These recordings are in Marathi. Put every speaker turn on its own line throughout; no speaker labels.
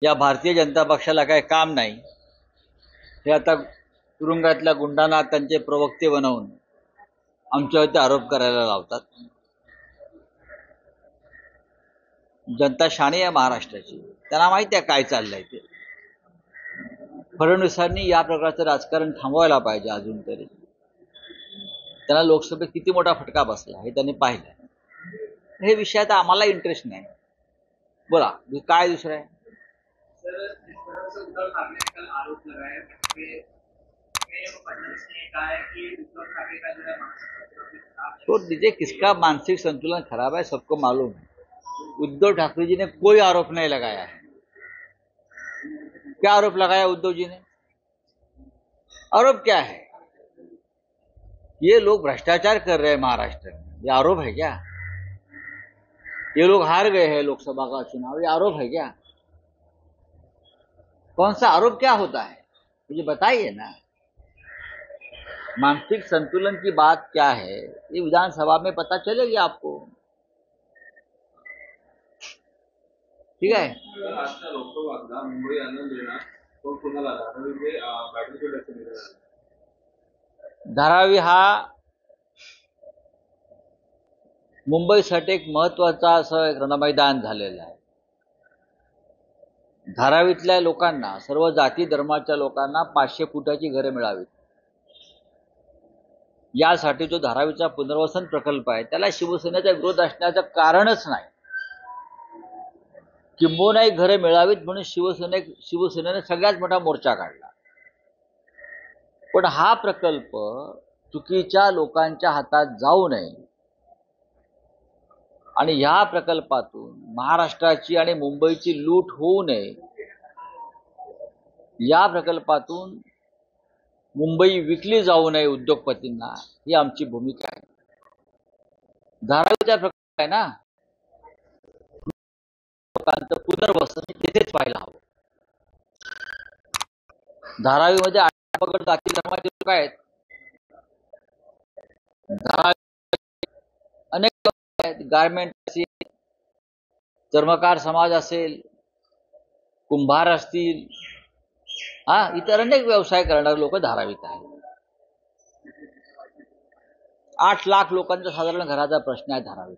या भारतीय जनता पक्षाला काय काम नाही हे आता तुरुंगातल्या गुंडांना त्यांचे प्रवक्ते बनवून आमच्यावरती आरोप करायला लावतात। जनता शाणी आहे महाराष्ट्राची, त्यांना माहिती आहे काय चाललंय ते। फडणवीसांनी या प्रकारचं राजकारण थांबवायला पाहिजे। अजून तरी त्यांना लोकसभेत किती मोठा फटका बसला हे त्यांनी पाहिलं। हे विषयात आम्हाला इंटरेस्ट नाही। बोला काय दुसरं आहे? तो डीजे किसका मानसिक संतुलन खराब है सबको मालूम है। उद्धव ठाकरे जी ने कोई आरोप नहीं लगाया है। क्या आरोप लगाया उद्धव जी ने? आरोप क्या है? ये लोग भ्रष्टाचार कर रहे हैं महाराष्ट्र में, ये आरोप है क्या? ये लोग हार गए हैं लोकसभा का चुनाव, ये आरोप है क्या? कौन सा आरोप क्या होता है मुझे बताइए ना। मानसिक संतुलन की बात क्या है ये विधानसभा में पता चलेगी आपको। ठीक है। धारावी हा मुंबईसाठी एक महत्वाचा असं एक रणमैदान झालेलं आहे। धारावीतल्या लोकांना, सर्व जाती धर्माच्या लोकांना 500 फुटाची घरे मिळावीत यासाठी जो धारावीचा पुनर्वसन प्रकल्प आहे त्याला शिवसेनेचा विरोध असण्याचं कारणच नाही। किंबहुनाही घरे मिळावीत म्हणून शिवसेनेने सगळ्यात मोठा मोर्चा काढला। पण हा प्रकल्प चुकीच्या लोकांच्या हातात जाऊ नये आणि या प्रकल्पातून महाराष्ट्राची आणि मुंबईची लूट होऊ नये, या प्रकल्पातून मुंबई विकली जाऊ नये उद्योगपतींना, ही आमची भूमिका आहे। धारावीचा प्रकल्प आहे ना, लोकांचं पुनर्वसन तिथेच व्हायला हवं। धारावीमध्ये आठपगड जाती धर्माचे लोक आहेत, अनेक लोक आहेत, गारमेंट असेल, चर्मकार समाज असेल, कुंभार असतील, इतर अनेक व्यवसाय करणारे लोक धारावीत आहेत। 8 लाख लोकांचा साधारण घराचा प्रश्न आहे धारावीत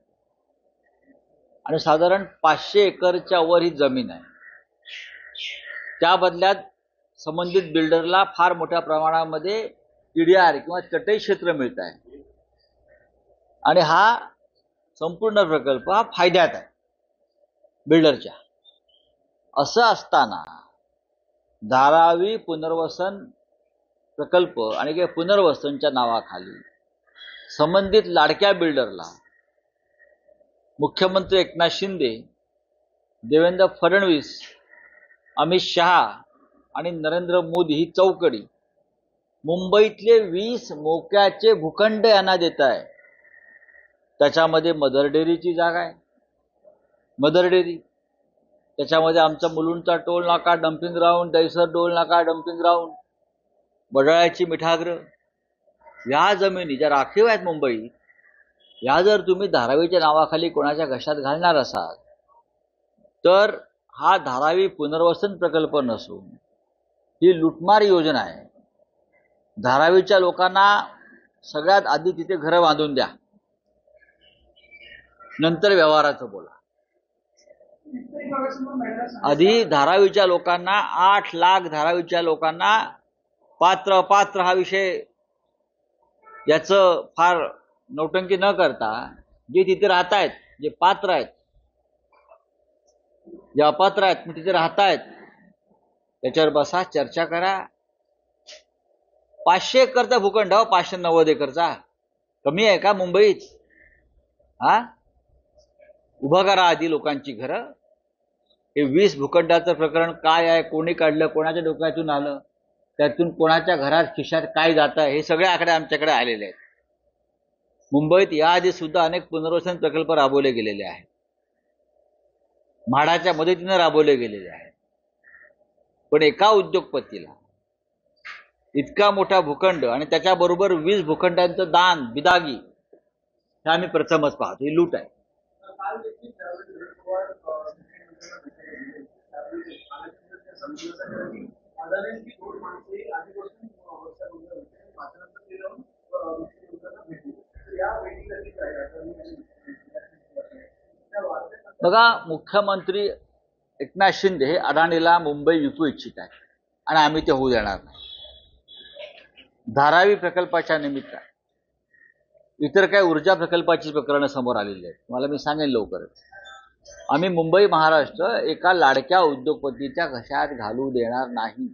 आणि साधारण 500 एकरच्या वर ही जमीन आहे। त्या बदल्यात संबंधित बिल्डरला फार मोठ्या प्रमाणामध्ये टीडीआर किंवा चटई क्षेत्र मिळत आहे आणि हा संपूर्ण प्रकल्प हा फायद्यात आहे बिल्डरच्या। असं असताना धारावी पुनर्वसन प्रकल्प आणि पुनर्वसनच्या नावाखाली संबंधित लाडक्या बिल्डरला मुख्यमंत्री एकनाथ शिंदे, देवेंद्र फडणवीस, अमित शहा आणि नरेंद्र मोदी ही चौकडी मुंबईतले 20 मोक्याचे भूखंड यांना देत आहे। त्याच्यामध्ये मदर डेअरीची जागा आहे, मदर डेअरी, त्याच्यामध्ये आमचा मुलुंडचा टोल नाका डम्पिंग ग्राउंड, दहिसर टोल नाका डम्पिंग ग्राउंड, बडाळ्याची मिठागृह, या जमिनी ज्या राखीव आहेत मुंबईत, या जर तुम्ही धारावीच्या नावाखाली कोणाच्या घशात घालणार असाल तर हा धारावी पुनर्वसन प्रकल्प नसून ही लुटमार योजना आहे। धारावीच्या लोकांना सगळ्यात आधी तिथे घरं बांधून द्या, नंतर व्यवहाराचं बोला। आधी धारावीच्या लोकांना 8 लाख धारावीच्या लोकांना पात्र अपात्र हा विषय याचं फार नौटंकी न करता जे तिथे राहत आहेत, जे पात्र आहेत, जे अपात्र आहेत पण तिथे राहत आहेत, त्याच्यावर बसा, चर्चा करा। 500 एकरचा भूखंड, 590 एकरचा कमी आहे का मुंबईत? उभं करा आधी लोकांची घरं। हे 20 भूखंडाचं प्रकरण काय आहे, कोणी काढलं, कोणाच्या डोक्यातून आलं, त्यातून कोणाच्या घरात खिशात काय जात आहे, हे सगळे आकडे आमच्याकडे आलेले आहेत। मुंबईत याआधी सुद्धा अनेक पुनर्वसन प्रकल्प राबवले गेलेले आहेत, म्हाडाच्या मदतीने राबवले गेलेले आहेत। पण एका उद्योगपतीला इतका मोठा भूखंड आणि त्याच्याबरोबर 20 भूखंडांचं दान बिदागी हे आम्ही प्रथमच पाहतो। ही लूट आहे। बघा, मुख्यमंत्री एकनाथ शिंदे हे अडाणीला मुंबई विकू इच्छित आहे आणि आम्ही ते होऊ देणार नाही. धारावी प्रकल्पाच्या निमित्तानं इतर काही ऊर्जा प्रकल्पाची प्रकरणं समोर आलेली आहेत. मला मी सांगेन लवकरच. आम्ही मुंबई महाराष्ट्र एका लाडक्या उद्योगपतीच्या घशात घालू देणार नाही.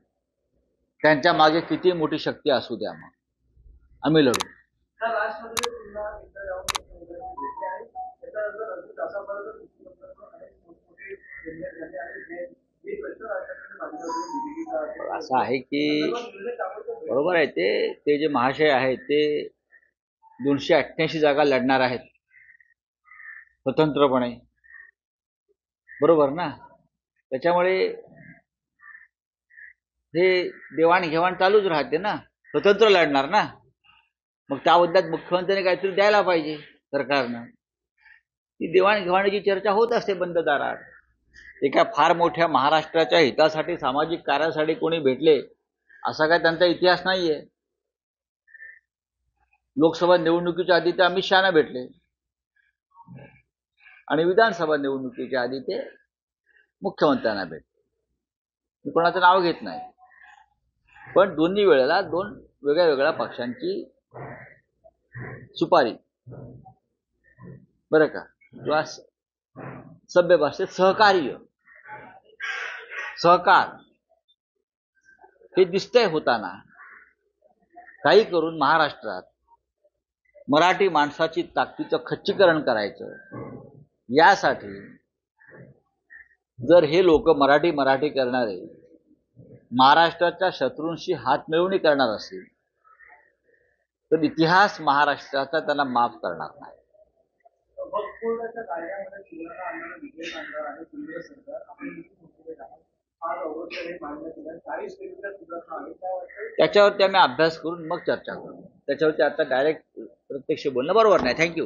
त्यांच्या मागे किती मोठी शक्ती असू द्या, मग आम्ही लढू. असं आहे की बरोबर आहे, ते जे महाशय आहेत ते 288 जागा लढणार आहेत स्वतंत्रपणे, बरोबर ना. त्याच्यामुळे हे देवाणघेवाण चालूच राहते ना, स्वतंत्र लढणार ना. मग त्याबद्दल मुख्यमंत्र्यांनी काहीतरी द्यायला पाहिजे सरकारनं. ती देवाणघेवाणीची चर्चा होत असते बंद दारात. एका फार मोठ्या महाराष्ट्राच्या हितासाठी, सामाजिक कार्यासाठी कोणी भेटले असा काय त्यांचा इतिहास नाहीये. लोकसभा निवडणुकीच्या आधी ते अमित शहाना भेटले आणि विधानसभा निवडणुकीच्या आधी ते मुख्यमंत्र्यांना भेटले. मी कोणाचं नाव घेत नाही, पण दोन्ही वेळेला दोन वेगळ्या वेगळ्या पक्षांची सुपारी, बरं का, किंवा सभ्य भाषेत सहकार हे दिसतंय होताना. काही करून महाराष्ट्रात मराठी माणसाची ताकदीचं खच्चीकरण करायचं, यासाठी जर हे लोक मराठी करणारे महाराष्ट्राच्या शत्रूंशी हात मिळवणी करणार असतील तर इतिहास महाराष्ट्राचा त्यांना माफ करणार नाही. त्याच्यावरती आम्ही अभ्यास करून मग चर्चा करू. त्याच्यावरती आता डायरेक्ट प्रत्यक्ष बोलणं बरोबर नाही. थँक्यू.